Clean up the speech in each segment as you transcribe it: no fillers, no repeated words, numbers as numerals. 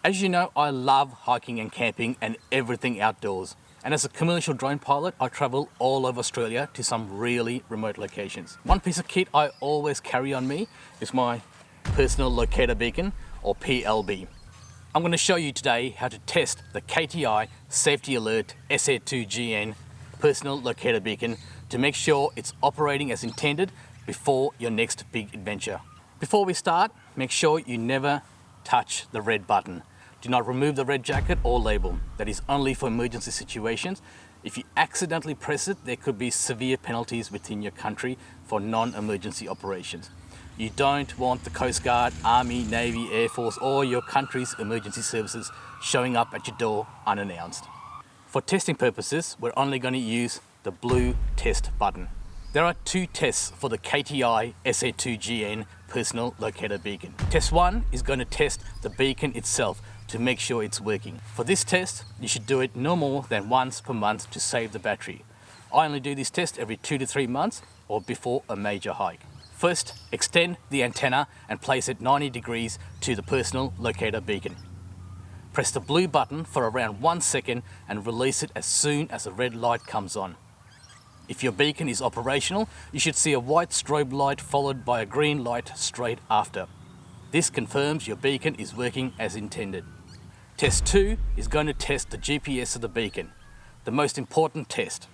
As you know, I love hiking and camping and everything outdoors. And as a commercial drone pilot, I travel all over Australia to some really remote locations. One piece of kit I always carry on me is my personal locator beacon, or PLB. I'm going to show you today how to test the KTI Safety Alert SA2GN personal locator beacon to make sure it's operating as intended before your next big adventure. Before we start, make sure you never touch the red button. Do not remove the red jacket or label. That is only for emergency situations. If you accidentally press it, there could be severe penalties within your country for non-emergency operations. You don't want the Coast Guard, Army, Navy, Air Force, or your country's emergency services showing up at your door unannounced. For testing purposes, we're only going to use the blue test button. There are two tests for the KTI SA2GN personal locator beacon. Test 1 is going to test the beacon itself to make sure it's working. For this test, you should do it no more than once per month to save the battery. I only do this test every 2 to 3 months or before a major hike. First, extend the antenna and place it 90 degrees to the personal locator beacon. Press the blue button for around 1 second and release it as soon as the red light comes on. If your beacon is operational, you should see a white strobe light followed by a green light straight after. This confirms your beacon is working as intended. Test 2 is going to test the GPS of the beacon, the most important test.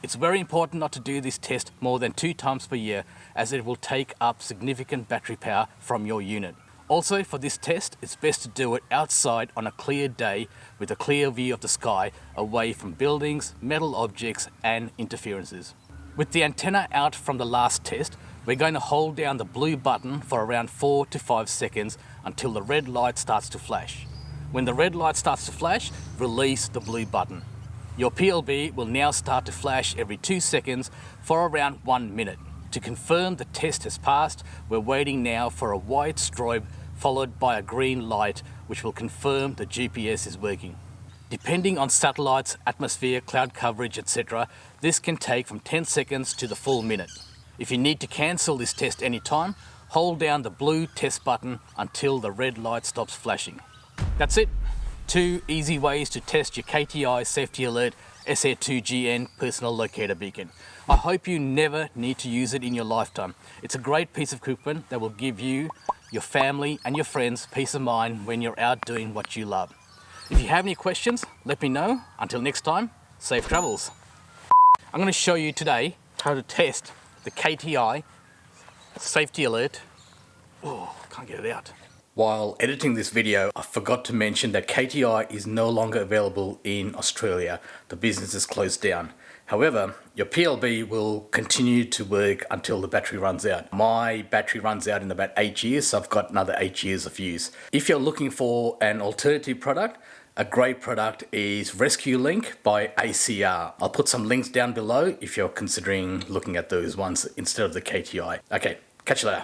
It's very important not to do this test more than 2 times per year, as it will take up significant battery power from your unit. Also, for this test, it's best to do it outside on a clear day with a clear view of the sky, away from buildings, metal objects and interferences. With the antenna out from the last test, we're going to hold down the blue button for around 4 to 5 seconds until the red light starts to flash. When the red light starts to flash, release the blue button. Your PLB will now start to flash every 2 seconds for around 1 minute. To confirm the test has passed, we're waiting now for a white strobe followed by a green light, which will confirm the GPS is working. Depending on satellites, atmosphere, cloud coverage, etc., this can take from 10 seconds to the full minute. If you need to cancel this test anytime, hold down the blue test button until the red light stops flashing. That's it. 2 easy ways to test your KTI Safety Alert SA2GN personal locator beacon. I hope you never need to use it in your lifetime. It's a great piece of equipment that will give you, your family and your friends peace of mind when you're out doing what you love. If you have any questions, let me know. Until next time, safe travels. I'm going to show you today how to test the KTI Safety Alert. Oh, can't get it out. While editing this video, I forgot to mention that KTI is no longer available in Australia. The business is closed down. However, your PLB will continue to work until the battery runs out. My battery runs out in about 8 years, so I've got another 8 years of use. If you're looking for an alternative product, a great product is Rescue Link by ACR. I'll put some links down below if you're considering looking at those ones instead of the KTI. Okay, catch you later.